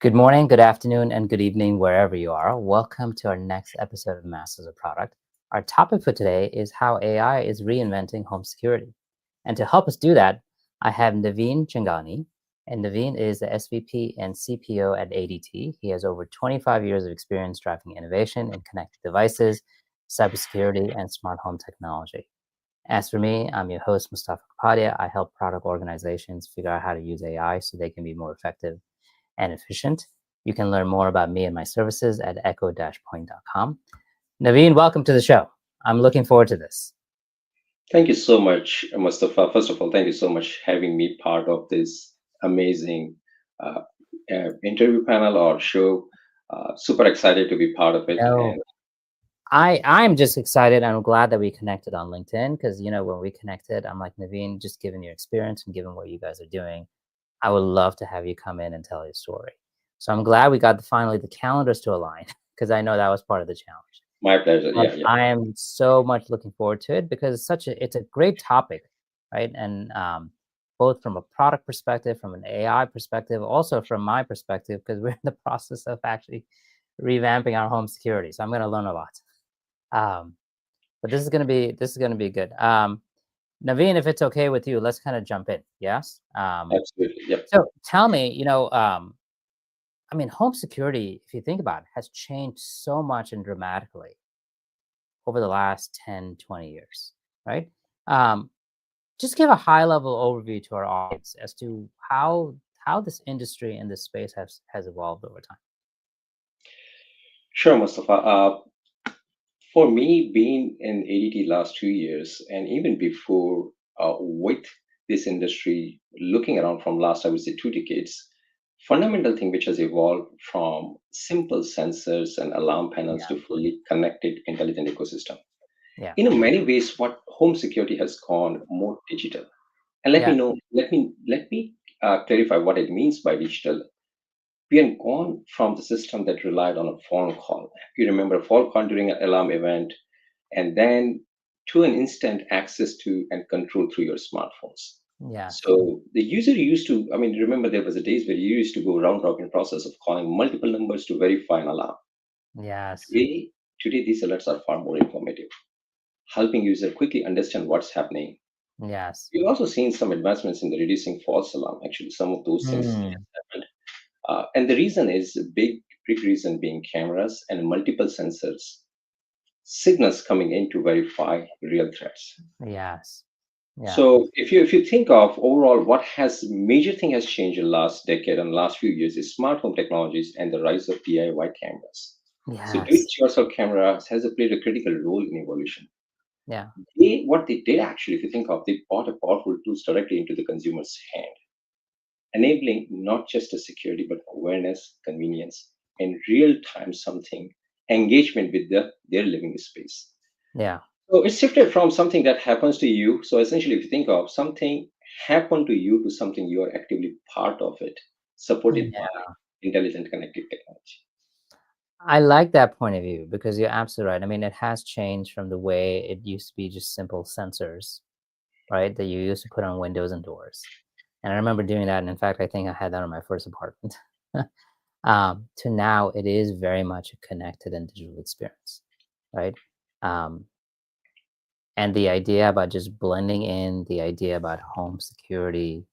Good morning, good afternoon, and good evening, wherever you are. Welcome to our next episode of Masters of Product. Our topic for today is how AI is reinventing home security. And to help us do that, I have Naveen Chhangani. And Naveen is the SVP and CPO at ADT. He has over 25 years of experience driving innovation in connected devices, cybersecurity, and smart home technology. As for me, I'm your host, Mustafa Kapadia. I help product organizations figure out how to use AI so they can be more effective and efficient. You can learn more about me and my services at echo-point.com. Naveen, welcome to the show. I'm looking forward to this. Thank you so much, Mustafa. First of all, thank you so much having me part of this amazing uh, interview panel or show. Super excited to be part of it. No, And I'm just excited. I'm glad that we connected on LinkedIn because when we connected, I'm like, Naveen, just given your experience and given what you guys are doing, I would love to have you come in and tell your story. So I'm glad we got finally the calendars to align because I know that was part of the challenge. my pleasure. But Yeah, yeah. I am so much looking forward to it because it's a great topic, right? And both from a product perspective, from an AI perspective, also from my perspective, because we're in the process of actually revamping our home security. So I'm going to learn a lot. Um, but this is gonna be good. Naveen, if it's okay with you, let's kind of jump in. Yes. Absolutely. Yep. So tell me, I mean, home security, if you think about it, has changed so much and dramatically over the last 10, 20 years, right? Um, just give a high level overview to our audience as to how this industry and this space has evolved over time. Sure, Mustafa. For me, being in ADT last 2 years and even before with this industry, looking around from last, I would say, 2 decades, fundamental thing which has evolved from simple sensors and alarm panels Yeah, to fully connected intelligent ecosystem. yeah, In many ways, what home security has gone more digital. And yeah, let me clarify what it means by digital. We have gone from the system that relied on a phone call. You remember a phone call during an alarm event, and then to an instant access to and control through your smartphones. yes, So the user used to, I mean, remember there was a days where you used to go round robin process of calling multiple numbers to verify an alarm. yes, Today, today these alerts are far more informative, helping user quickly understand what's happening. yes. We've also seen some advancements in the reducing false alarm. Actually, some of those things Hmm. happened. And the reason is a big reason being cameras and multiple sensors, signals coming in to verify real threats. Yes. Yeah. So if you think of overall what has major thing has changed in last decade and last few years is smart home technologies and the rise of DIY cameras. So Yes. do-it-yourself cameras has played a critical role in evolution. Yeah. What they did actually, if you think of, they brought a powerful tools directly into the consumer's hand, enabling not just a security but awareness, convenience, and real-time something engagement with their living space. Yeah. So it's shifted from something that happens to you. So essentially, if you think of something happen to you to something you are actively part of it, supported by Yeah. intelligent connected technology. I like that point of view because you're absolutely right. I mean, it has changed from the way it used to be just simple sensors, right? That you used to put on windows and doors. And I remember doing that. And in fact, I think I had that on my first apartment. To now, it is very much a connected and digital experience, right? Um, and the idea about just blending in, the idea about home security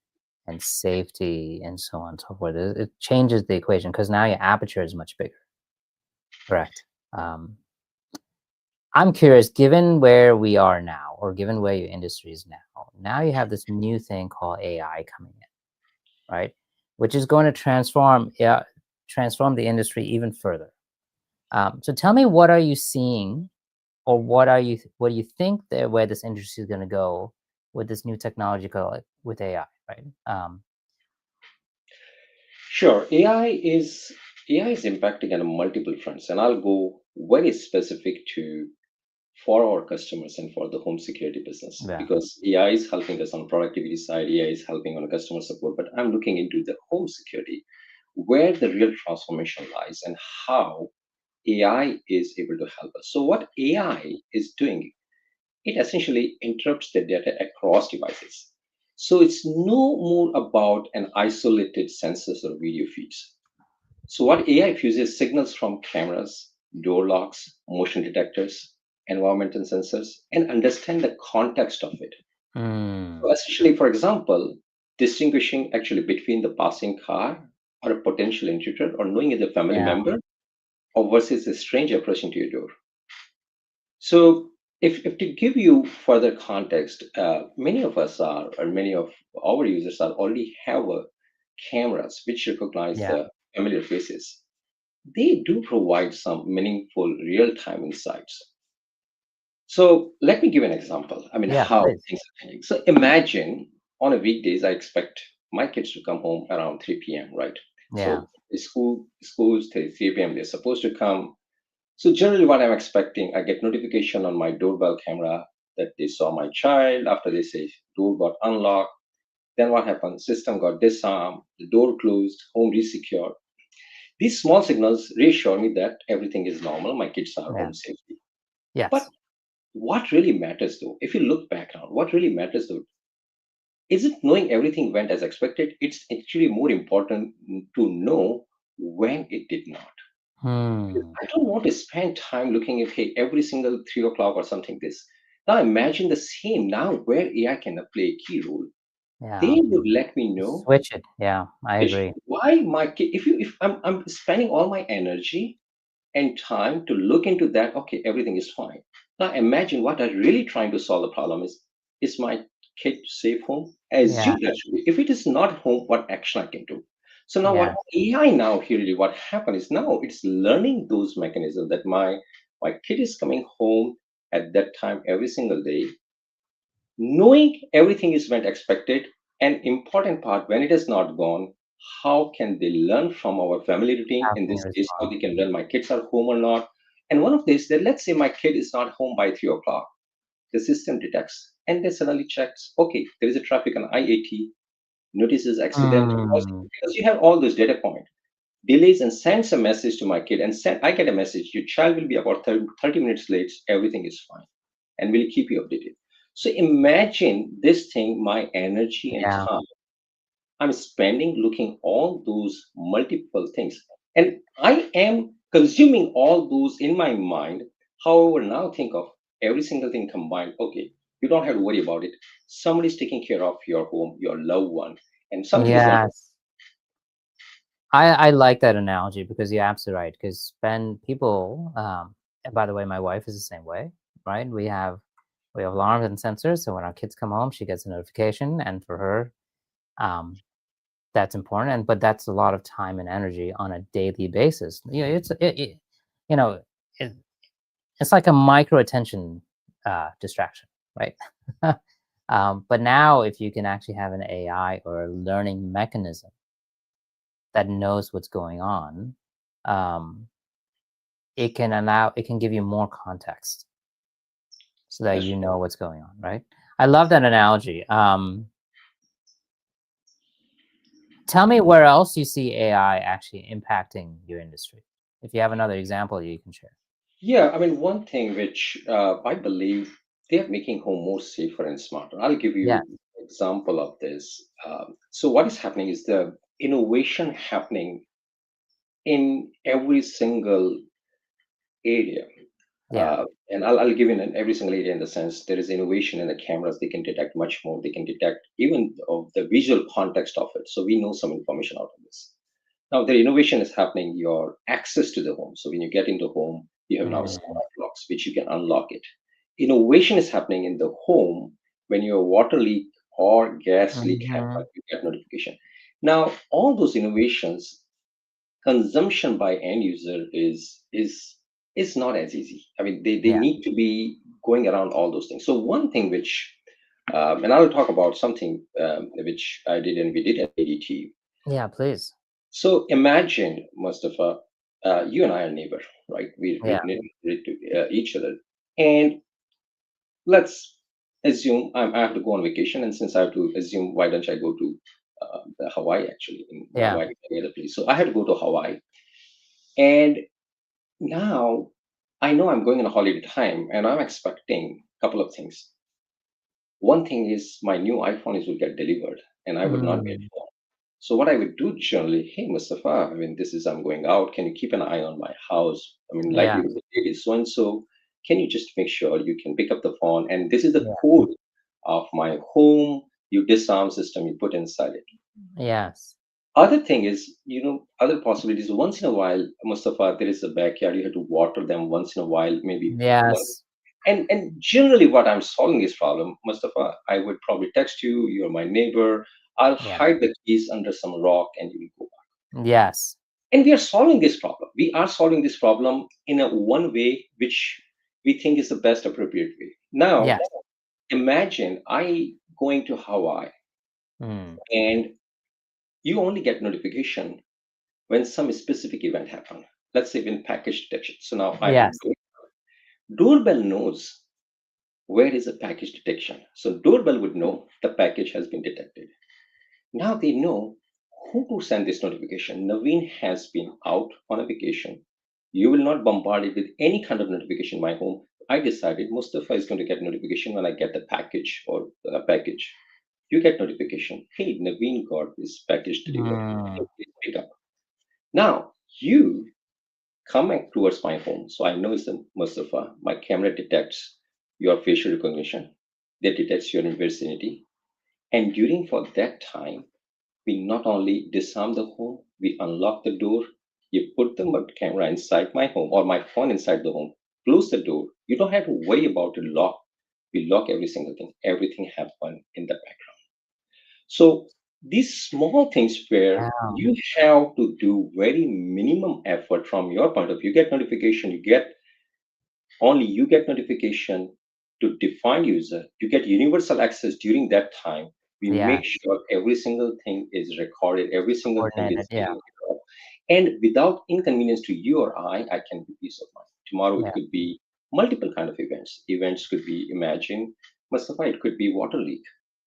and safety and so on and so forth, it changes the equation because now your aperture is much bigger. Correct. Um, I'm curious, given where we are now, or given where your industry is now, now you have this new thing called AI coming in, right? Which is going to transform the industry even further. So tell me, what are you seeing, or what do you think that where this industry is going to go with this new technology called with AI, right? Sure, AI is impacting on multiple fronts, and I'll go very specific to for our customers and for the home security business Yeah. because AI is helping us on productivity side, AI is helping on customer support, but I'm looking into the home security where the real transformation lies and how AI is able to help us. So what AI is doing, it essentially interrupts the data across devices. So it's no more about an isolated sensors or video feeds. So what AI fuses signals from cameras, door locks, motion detectors, environmental sensors, and understand the context of it. So Hmm. essentially, for example, distinguishing actually between the passing car or a potential intruder, or knowing it's a family Yeah. member or versus a stranger approaching to your door. So, if to give you further context, many of us are, or many of our users are already have cameras which recognize Yeah. the familiar faces. They do provide some meaningful real-time insights. So, let me give an example. I mean, Yeah. how Please. things are changing. So, imagine on a weekdays, I expect my kids to come home around 3 p.m. Right? Yeah. So, the schools 3 p.m. They're supposed to come. So generally what I'm expecting, I get notification on my doorbell camera that they saw my child. After they say door got unlocked, then what happened? System got disarmed, the door closed, home resecured. These small signals reassure me that everything is normal, my kids are Yeah. home safely. But Yes. what really matters though, if you look back now, what really matters though, isn't knowing everything went as expected. It's actually more important to know when it did not. Hmm. I don't want to spend time looking at hey, every single 3 o'clock or something this. Now imagine the same now where AI can play a key role. Yeah. They would let me know Switch it. Yeah. I agree. why my kid if I'm spending all my energy and time to look into that, okay, everything is fine. Now imagine what I'm really trying to solve the problem is my kid safe home? Yeah. Assume that if it is not home, what action I can do? So now what Yeah. AI now here really what happened is now it's learning those mechanisms that my kid is coming home at that time every single day, knowing everything is went expected. An important part when it is not gone, how can they learn from our family routine? How In can you this case, how respond? they can learn my kids are home or not. And one of these that let's say my kid is not home by 3 o'clock, the system detects and they suddenly checks, okay, there is a traffic on IAT, notices accident, Hmm. because you have all those data points, delays and sends a message to my kid and send I get a message, your child will be about 30 minutes late, everything is fine, and we'll keep you updated. So imagine this thing, my energy and Yeah. time I'm spending looking all those multiple things. And I am consuming all those in my mind. However, now think of every single thing combined. Okay, you don't have to worry about it. Somebody's taking care of your home, your loved one, and something is not. Yes. I like that analogy because you're absolutely right. Because when people, and by the way, my wife is the same way, right? We have alarms and sensors, so when our kids come home, she gets a notification, and for her, um, that's important. And but that's a lot of time and energy on a daily basis. You know, it, it's like a micro attention distraction, right? But now, if you can actually have an AI or a learning mechanism that knows what's going on, um, it can give you more context so that That's you know what's going on, right? I love that analogy. Tell me where else you see AI actually impacting your industry. If you have another example you can share. Yeah, I mean, one thing which I believe they are making home more safer and smarter. I'll give Yeah, you example of this. So what is happening is the innovation happening in every single area. yeah. And I'll give in every single area in the sense there is innovation in the cameras. They can detect much more. They can detect even of the visual context of it. So we know some information out of this. Now, the innovation is happening, your access to the home. So when you get into home, you have now Mm, smart locks, which you can unlock it. Innovation is happening in the home when your water leak or gas leak happen, mhm. you get notification. Now, all those innovations, consumption by end user is not as easy. I mean, they Yeah, need to be going around all those things. So one thing which, and I'll talk about something which I did and we did at ADT. yeah. Please. So imagine, Mustafa, you and I are neighbor, right? We Yeah, relate to each other, and let's assume I have to go on vacation, and since I have to assume, why don't I go to Hawaii? Actually, yeah. why any other place? So I had to go to Hawaii, and now I know I'm going on a holiday time, and I'm expecting a couple of things. One thing is my new iPhone is will get delivered, and I would not be at Mm, home. So what I would do generally, hey Mustafa, I mean, this is I'm going out. Can you keep an eye on my house? I mean, Yeah. likelihood it is so and so. Can you just make sure you can pick up the phone? And this is the Yeah. code of my home. You disarm system you put inside it. Yes. Other thing is, other possibilities. Once in a while, Mustafa, there is a backyard. You have to water them once in a while, maybe one. Yes. And generally, what I'm solving this problem, Mustafa, I would probably text you. You're my neighbor. I'll Yeah. hide the keys under some rock, and you will go back. Yes. And we are solving this problem. We are solving this problem in a one way which we think is the best appropriate way. Now, Yes. imagine I going to Hawaii, Mm. and you only get notification when some specific event happen. Let's say when package detection. So now I have a Yes. doorbell knows where is a package detection. So doorbell would know the package has been detected. Now they know who to send this notification. Naveen has been out on a vacation. You will not bombard it with any kind of notification in my home. I decided Mustafa is going to get notification when I get the package or a package. You get notification. Hey, Naveen got this package delivered. Mm. Please pick up. Now you coming towards my home. So I know it's a Mustafa. My camera detects your facial recognition. That detects your vicinity. And during for that time, we not only disarm the home, we unlock the door. You put the camera inside my home or my phone inside the home. Close the door. You don't have to worry about the lock. We lock every single thing. Everything happen in the background. So these small things where Wow. you have to do very minimum effort from your point of view. You get notification, you get only you get notification to define user. You get universal access during that time. We make Yes. sure every single thing is recorded, every single thing Coordinated. is Yeah. taken care of. And without inconvenience to you or I can be peace of mind. Tomorrow it Yeah. could be multiple kind of events. Events could be, imagine, Mustafa, it could be water leak.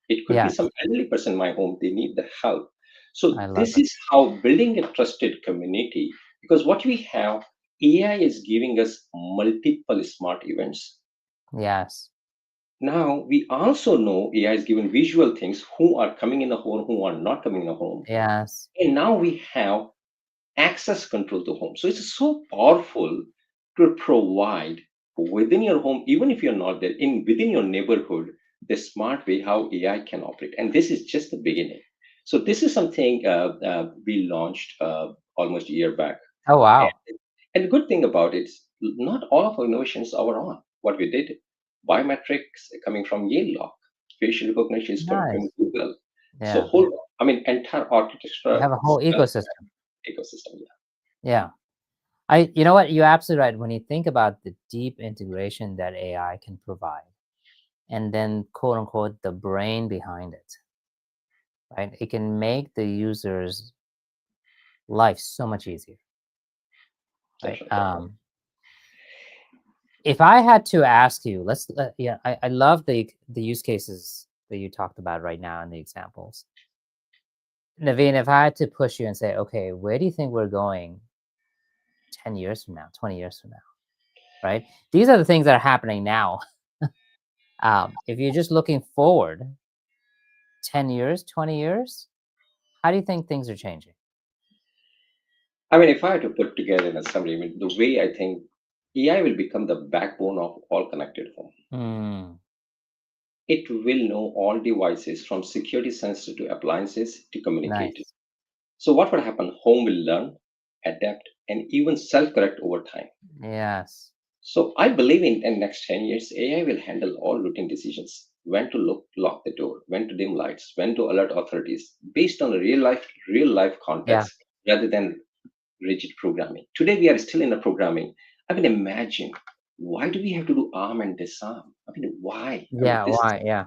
It could be some Yes. elderly person in my home, they need the help. So I love this it. is how building a trusted community, because what we have, AI is giving us multiple smart events. Yes. Now we also know AI is given visual things who are coming in the home, who are not coming in the home. Yes. And now we have access control to home. So it's so powerful to provide within your home, even if you're not there, in within your neighborhood, the smart way how AI can operate. And this is just the beginning. So this is something we launched almost a year back. Oh, wow. And the good thing about it is not all of our innovations are our own. What we did, biometrics coming from Yale Law, facial recognition is from Nice. Google. So Yeah. I mean, entire You architecture have a whole ecosystem. ecosystem. Yeah, Yeah. You know what? You're absolutely right. When you think about the deep integration that AI can provide, and then quote unquote the brain behind it, right? It can make the user's life so much easier, right? definitely. If I had to ask you, yeah, I love the use cases that you talked about right now and the examples. Naveen, if I had to push you and say, okay, where do you think we're going 10 years from now, 20 years from now, right? These are the things that are happening now. If you're just looking forward 10 years, 20 years, how do you think things are changing? I mean, if I had to put together in a summary, I mean, the way I think AI will become the backbone of all connected home. Mm, It will know all devices from security sensors to appliances to communicate. nice. So what would happen? Home will learn, adapt, and even self-correct over time. Yes. So I believe in next 10 years, AI will handle all routine decisions. When to lock the door, when to dim lights, when to alert authorities, based on a real life Yeah. context rather than rigid programming. Today we are still in a programming. I mean, imagine why do we have to do arm and disarm? I mean, why? I mean, Yeah. this Why? Yeah.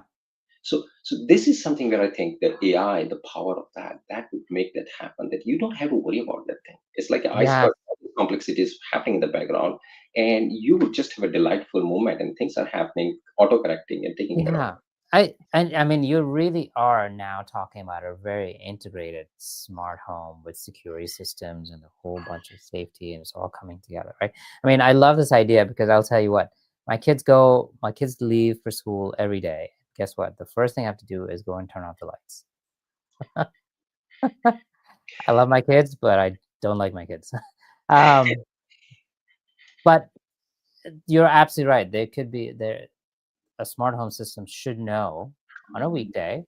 so this is something where I think that AI, the power of that would make that happen. That you don't have to worry about that thing. It's like an Yes. iceberg complexities happening in the background, and you would just have a delightful moment, and things are happening, auto correcting and taking care of. Yeah. I mean you really are now talking about a very integrated smart home with security systems and a whole bunch of safety and it's all coming together, right? I mean, I love this idea because I'll tell you what, my kids leave for school every day. Guess what? The first thing I have to do is go and turn off the lights. I love my kids, but I don't like my kids. um, but you're absolutely right. They could be there. A smart home system should know on a weekday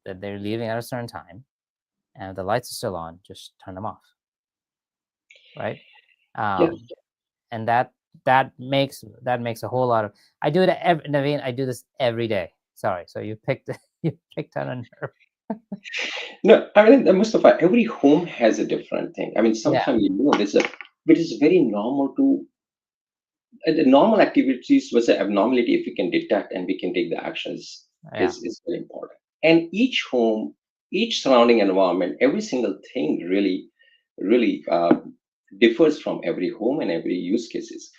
that they're leaving at a certain time, and if the lights are still on, just turn them off, right? Yeah. Um, and that makes a whole lot of. I do it Naveen, I do this every day. Sorry, so you picked you picked on a nerve. No, I mean, Mustafa, every home has a different thing. I mean, Yeah, sometimes, there's a, it is very normal to, the normal activities was an abnormality if we can detect and we can take the actions yeah, is very important. And each home, each surrounding environment, every single thing really differs from every home and every use cases.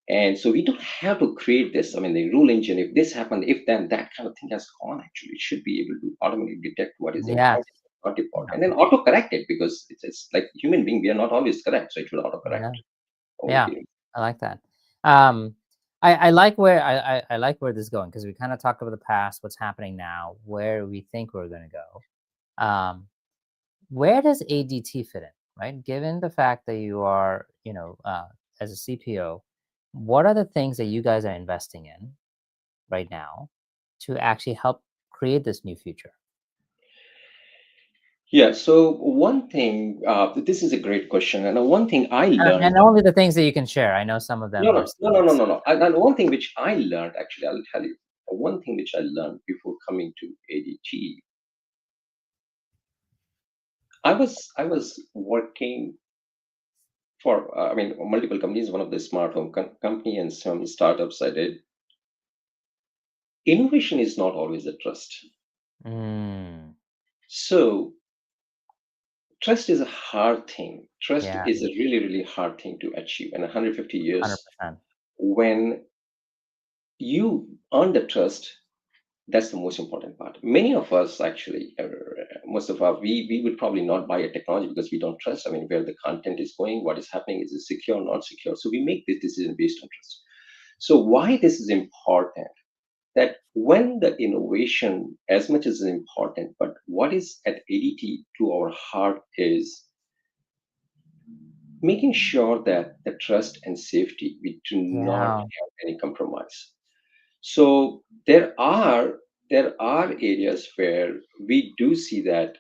And so we don't have to create this. I mean, the rule engine, if this happened, if then that kind of thing has gone, actually, it should be able to automatically detect what is yes, important, not important, yeah, and then auto correct it because it's like human being, we are not always correct. So it will auto correct yeah, over a yeah. period. I like that. Um, I like where I like where this is going because we kind of talked about the past, what's happening now, where we think we're going to go. Where does ADT fit in, right? Given the fact that you are, as a CPO, what are the things that you guys are investing in right now to actually help create this new future? Yeah. So one thing, this is a great question, and one thing I learned. And only the things that you can share. I know some of No, them are no, no, no, no, secrets. no, no. And one thing which I learned, actually, I'll tell you. One thing which I learned before coming to ADT, I was working for, I mean, multiple companies. One of the smart home company and some startups I did. Innovation is not always a trust. Mm, So trust is a hard thing. Trust yeah, is a really hard thing to achieve. And 150 years, 100%. when you earn the trust, that's the most important part. Many of us actually, most of us, we would probably not buy a technology because we don't trust. I mean, where the content is going, what is happening, is it secure or not secure? So we make this decision based on trust. So why this is important? That when the innovation, as much as is important, but what is at ADT to our heart is making sure that the trust and safety, we do not Yeah, have any compromise. So there are areas where we do see that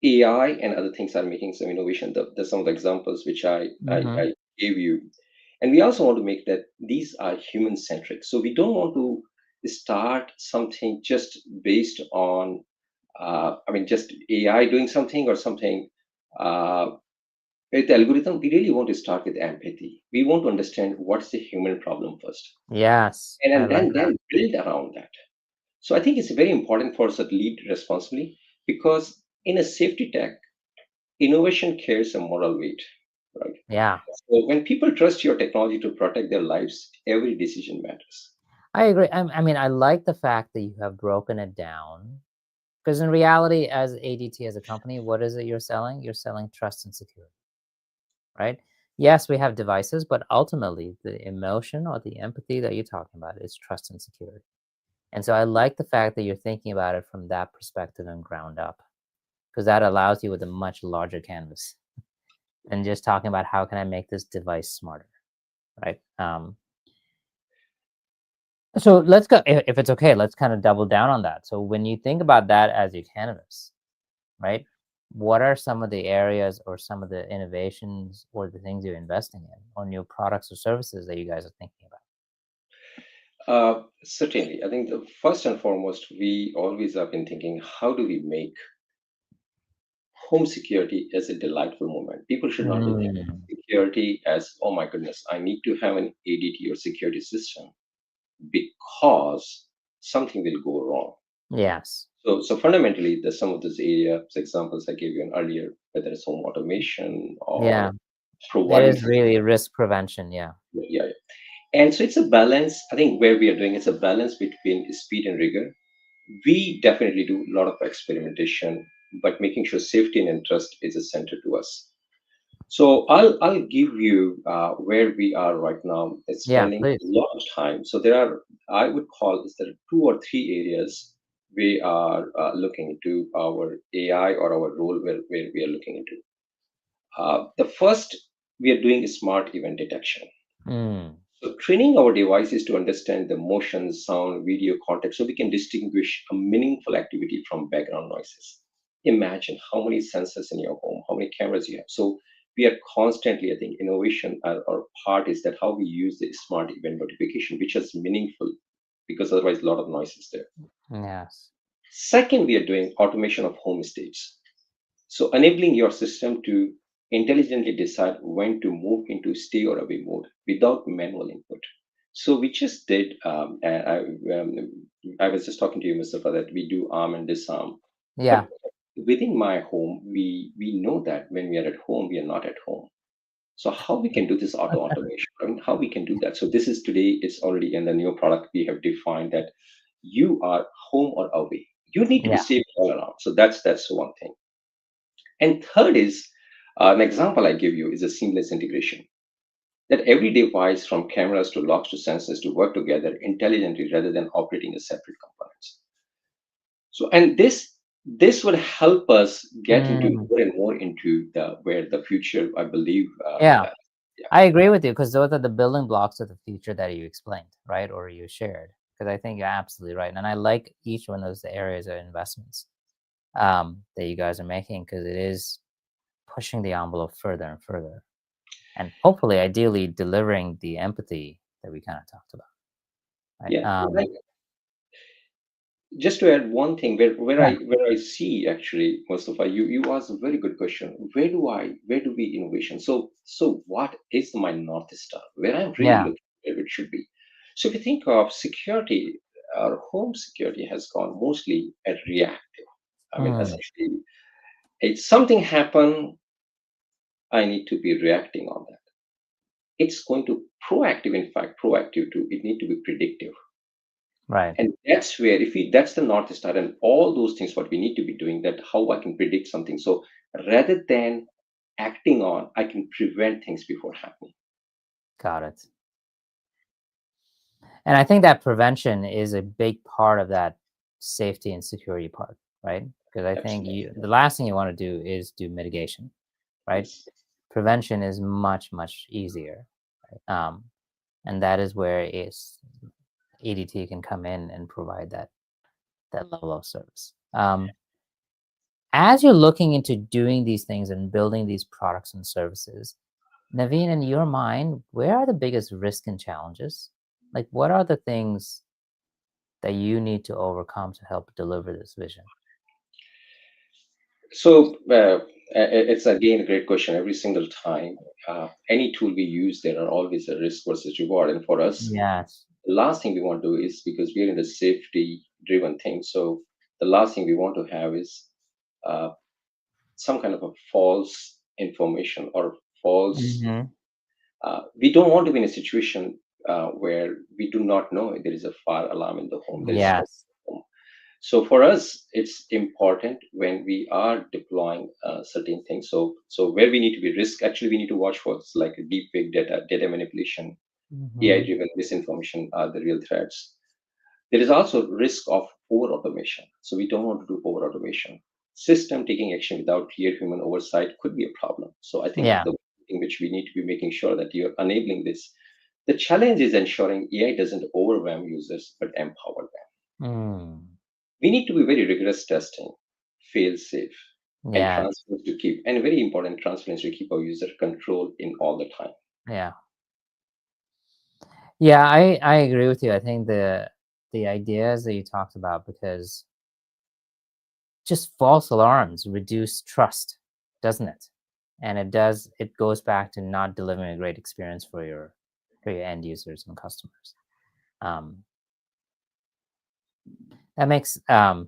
AI and other things are making some innovation. Some of the examples which hmm, I gave you, and we also want to make that these are human centric. So we don't want to start something just based on, I mean, just AI doing something or something. Uh, with the algorithm, we really want to start with empathy. We want to understand what's the human problem first, yes, and, I and like then that. then build around that. So I think it's very important for us to lead responsibly because in a safety tech, innovation carries a moral weight, right? Yeah, So when people trust your technology to protect their lives, every decision matters. I agree. I mean, I like the fact that you have broken it down because in reality, as ADT as a company, what is it you're selling? You're selling trust and security, right? Yes, we have devices, but ultimately, the emotion or the empathy that you're talking about is trust and security. And so I like the fact that you're thinking about it from that perspective and ground up, because that allows you with a much larger canvas than just talking about how can I make this device smarter, right? So let's go, if it's okay, let's kind of double down on that. So when you think about that as your canvas, right? What are some of the areas or some of the innovations or the things you're investing in or new products or services that you guys are thinking about? Certainly, I think the first and foremost, we always have been thinking, how do we make home security as a delightful moment? People should not be thinking Mm, security as, oh my goodness, I need to have an ADT or security system because something will go wrong. yes. So fundamentally, there's some of those areas, examples I gave you in earlier, whether it's home automation Yeah. or It providing is some, really risk prevention. Yeah. yeah, yeah. And so it's a balance. I think where we are doing it's a balance between speed and rigor. We definitely do a lot of experimentation, but making sure safety and trust is a center to us. So I'll give you where we are right now. It's Yeah. spending a Please. lot of time. So there are, I would call this, there are two or three areas we are looking into our AI or our role where we are looking into. The first, we are doing smart event detection. Mm. So training our devices to understand the motion, sound, video context so we can distinguish a meaningful activity from background noises. Imagine how many sensors in your home, how many cameras you have. So we are constantly, I think, innovation or part is that how we use the smart event notification, which is meaningful because otherwise a lot of noise is there. Yes. Second, we are doing automation of home states. So enabling your system to intelligently decide when to move into stay or away mode without manual input. So we just did, and I was just talking to you, Mustafa, that we do arm and disarm. Yeah. But within my home, we know that when we are at home, we are not at home. So how we can do this automation? I mean, how we can do that? So this is today. It's already in the new product. We have defined that you are home or away. You need to be Yeah. safe all around. So that's one thing. And third is an example I give you is a seamless integration that every device from cameras to locks to sensors to work together intelligently rather than operating as separate components. So, and this would help us get into Mm. more and more into the where the future, I believe. Yeah. Yeah, I agree with you because those are the building blocks of the future that you explained, right? Or you shared. Because I think you're absolutely right. And I like each one of those areas of investments that you guys are making because it is pushing the envelope further and further. And hopefully, ideally, delivering the empathy that we kind of talked about, right? yeah. Just to add one thing Yeah. where I see actually, Mustafa, you asked a very good question. Where do we innovation? So what is my North Star? Where I'm really Yeah. looking where it should be. So if you think of security, our home security has gone mostly at reactive. I mean, Mm. essentially, it's something happen, I need to be reacting on that. It's going to proactive, in fact, proactive too. It need to be predictive. Right. And that's where, if we, that's the North Star and all those things, what we need to be doing, that how I can predict something. So rather than acting on, I can prevent things before happening. Got it. And I think that prevention is a big part of that safety and security part, right? Because I think Absolutely. the last thing you want to do is do mitigation, right? Yes. Prevention is much, much easier. Right? And that is where is ADT can come in and provide that level of service. As you're looking into doing these things and building these products and services, Naveen, in your mind, where are the biggest risks and challenges? Like, what are the things that you need to overcome to help deliver this vision? So it's again a great question. Every single time, any tool we use, there are always a risk versus reward. And for us, Yes. the last thing we want to do is because we're in the safety driven thing. So the last thing we want to have is uh, some kind of a false information or false. Hmm. We don't want to be in a situation where we do not know there is a fire alarm in the home. There is smoke Yes. in the home. So for us, it's important when we are deploying certain things. So where we need to be risk, actually, we need to watch for like deep fake data, data manipulation, Hmm. AI-driven misinformation are the real threats. There is also risk of over automation. So we don't want to do over automation. System taking action without clear human oversight could be a problem. So I think Yeah. the in which we need to be making sure that you're enabling this. The challenge is ensuring AI doesn't overwhelm users but empower them. Mm. We need to be very rigorous testing, fail safe, and Yeah. transparent to keep, and very important transparency to keep our user control in all the time. Yeah. Yeah. I agree with you. I think the ideas that you talked about because just false alarms reduce trust, doesn't it? And it goes back to not delivering a great experience for your end users and customers. Um, that makes a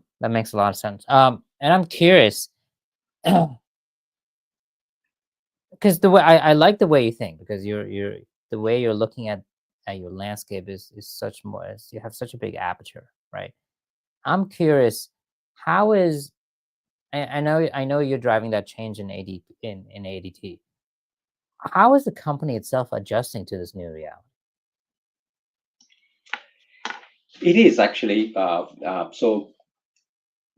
lot of sense. And I'm curious because the way I like the way you think because you're the way you're looking at your landscape is such more you have such a big aperture, right? I'm curious, how is I know you're driving that change in in ADT. How is the company itself adjusting to this new reality? It is actually so.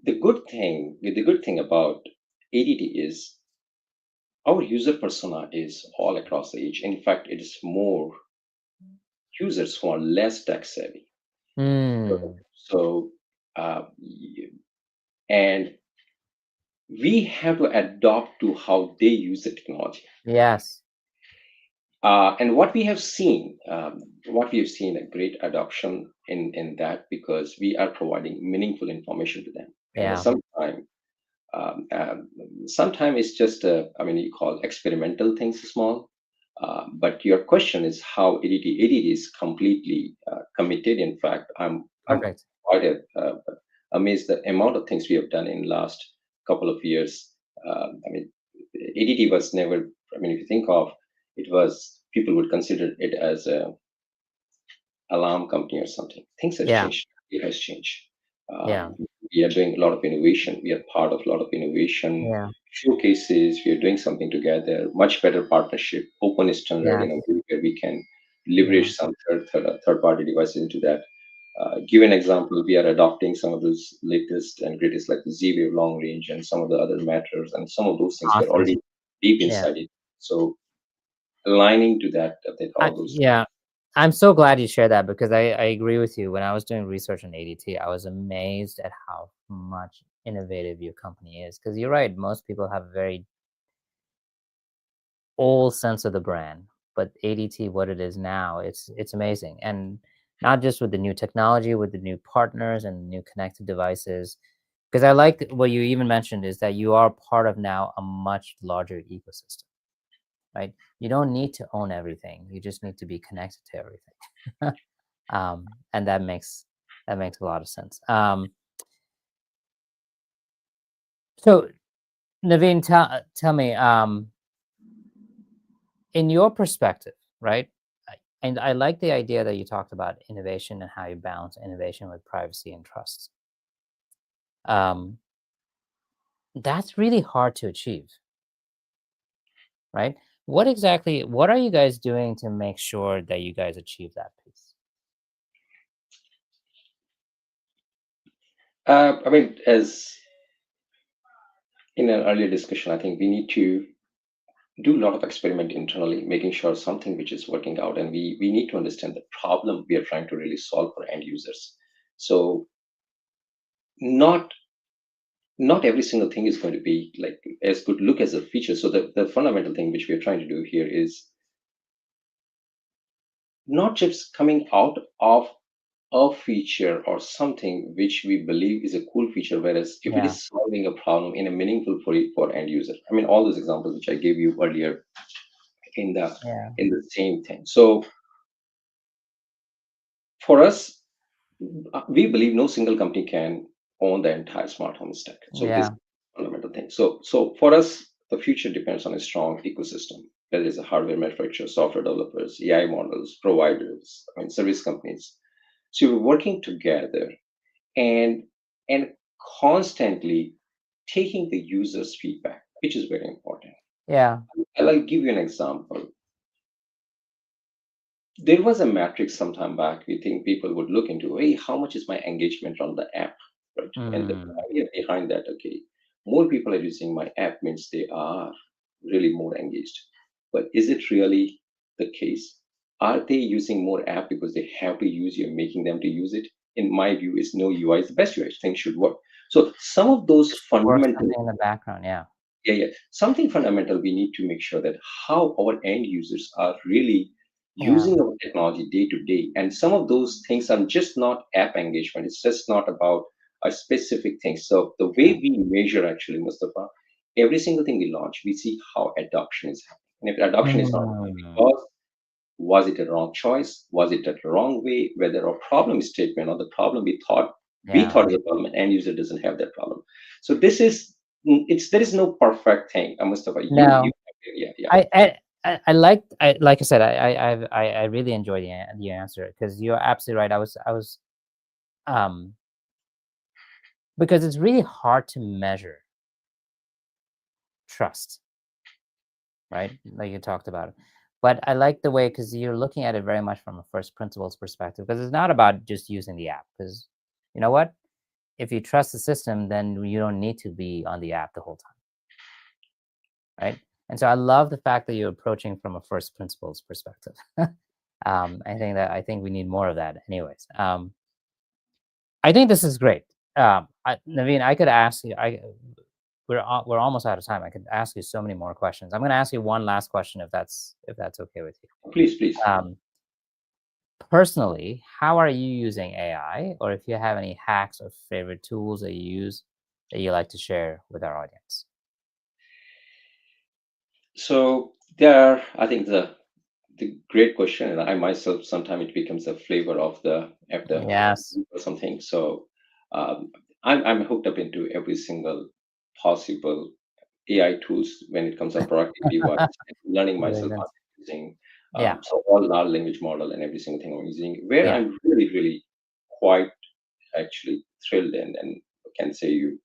the good thing about ADT is our user persona is all across the age. In fact, it is more users who are less tech savvy. Hmm. So, and we have to adopt to how they use the technology. Yes. And what we have seen a great adoption in that, because we are providing meaningful information to them. And Yeah. sometimes it's just I mean, you call experimental things small. But your question is how ADT is completely committed. In fact, I'm Perfect. quite amazed the amount of things we have done in last couple of years. I mean, ADT was never. I mean, if you think of it, was people would consider it as a alarm company or something. Things has Yeah. changed. It has changed. Yeah. We are doing a lot of innovation. We are part of a lot of innovation Yeah. showcases. We are doing something together. Much better partnership, open standard Yeah. in a way where we can Yeah. leverage some third party devices into that. Give an example. We are adopting some of those latest and greatest, like the Z-Wave long range and some of the other matters, and some of those things we are Awesome. already deep Yeah. inside it. So aligning to that all those. Yeah. I'm so glad you shared that because I agree with you. When I was doing research on ADT, I was amazed at how much innovative your company is. Because you're right, most people have a very old sense of the brand, but ADT, what it is now, it's amazing. And not just with the new technology, with the new partners and new connected devices. Because I like what you even mentioned is that you are part of now a much larger ecosystem, right? You don't need to own everything. You just need to be connected to everything. And that makes a lot of sense. So Naveen, tell me, in your perspective, right? And I like the idea that you talked about innovation and how you balance innovation with privacy and trust. Um, that's really hard to achieve, right? What are you guys doing to make sure that you guys achieve that piece? I mean, as in an earlier discussion, I think we need to do a lot of experiment internally, making sure something which is working out, and we need to understand the problem we are trying to really solve for end users. So not not every single thing is going to be like as good look as a feature. So the fundamental thing which we are trying to do here is not just coming out of a feature or something which we believe is a cool feature, whereas if it Yeah, is solving a problem in a meaningful for end user. I mean, all those examples which I gave you earlier in the yeah, in the same thing. So for us, we believe no single company can own the entire smart home stack. So this is yeah, a fundamental thing. So for us, the future depends on a strong ecosystem. There is a hardware manufacturer, software developers, AI models, providers, I mean, service companies. So we're working together and and constantly taking the user's feedback, which is very important. yeah, I'll give you an example. There was a matrix some time back. We think people would look into, hey, how much is my engagement on the app, right? And the mm, idea behind that, okay, more people are using my app means they are really more engaged. But is it really the case? Are they using more app because they have to use, you're making them to use it? In my view, is no UI is the best UI. Things should work. So some of those just work fundamental, something in the background. Yeah, yeah, something fundamental, we need to make sure that how our end users are really yeah, using our technology day to day. And some of those things are just not app engagement. It's just not about a specific thing. So the yeah. way we measure actually, Mustafa, every single thing we launch, we see how adoption is happening. And if adoption is not happening Mm, because was it a wrong choice? Was it a wrong way? Whether a problem statement or the problem we yeah. thought is a problem, and end user doesn't have that problem. So this is it's there is no perfect thing. Mustafa, you No, yeah, yeah. like I said, I really enjoy the answer because you're absolutely right. I was um because it's really hard to measure trust, right? Like you talked about it. But I like the way because you're looking at it very much from a first principles perspective because it's not about just using the app because you know what? if you trust the system, then you don't need to be on the app the whole time, right? And so I love the fact that you're approaching from a first principles perspective. I think we need more of that, anyways. I think this is great. Naveen, I could ask you. We're almost out of time. I could ask you so many more questions. I'm going to ask you one last question, if that's okay with you. Please, please. Personally, how are you using AI, or if you have any hacks or favorite tools that you use that you like to share with our audience? So there, I think the great question, and I myself sometimes it becomes a flavor of the after Yes. or something. So um, I'm hooked up into every single possible AI tools when it comes to productivity wise, learning myself how Brilliant. to using Yeah. so all large language model and every single thing I'm using. Where Yeah. I'm really quite actually thrilled and can say you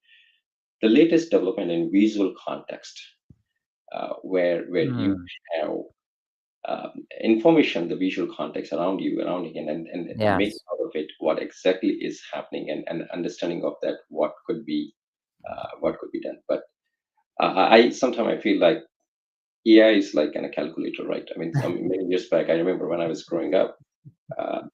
the latest development in visual context, where you Mm, have information, the visual context around you, and make yes. out of it what exactly is happening and understanding of that what could be done. But I sometimes I feel like AI is like a calculator, right? I mean, some many years back, I remember when I was growing up,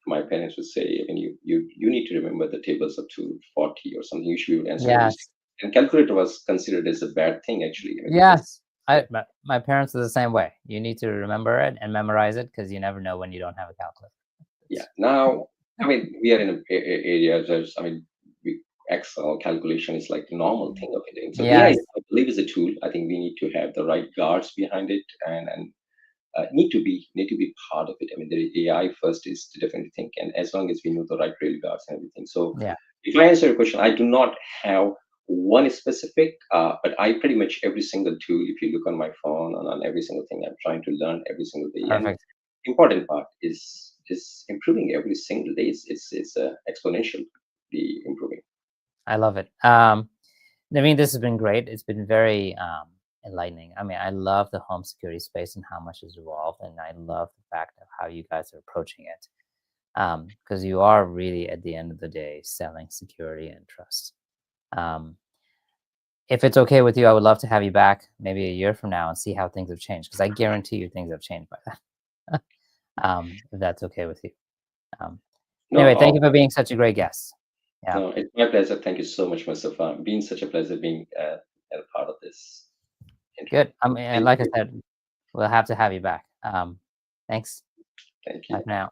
my parents would say, "I mean, you need to remember the tables up to 40 or something. You should be able to answer every." Yes. And calculator was considered as a bad thing, actually. I mean, because Yes. My parents are the same way. You need to remember it and memorize it because you never know when you don't have a calculator. yeah. Now, I mean, we are in area. There's, I mean, Excel calculation is like the normal thing of it. And so AI, Yes. I believe, is a tool. I think we need to have the right guards behind it and need to be part of it. I mean, the AI first is to definitely think, and as long as we know the right rail guards and everything. So, Yeah. if I answer your question, I do not have one specific, but I pretty much every single tool. If you look on my phone and on every single thing, I'm trying to learn every single day. And Perfect. important part is improving every single day. It's exponentially improving. I love it. This has been great. It's been very enlightening. I mean, I love the home security space and how much has evolved, and I love the fact of how you guys are approaching it. Because you are really, at the end of the day, selling security and trust. Um, if it's okay with you, I would love to have you back maybe a year from now and see how things have changed. Because I guarantee you, things have changed by then. If that's okay with you. Um, No, anyway, thank you for being such a great guest. Yeah, no, it's my pleasure. Thank you so much, Mustafa. Been such a pleasure being a part of this interview. good. I mean, Thank like I you. said, we'll have to have you back. Thanks. Thank Bye you. for now.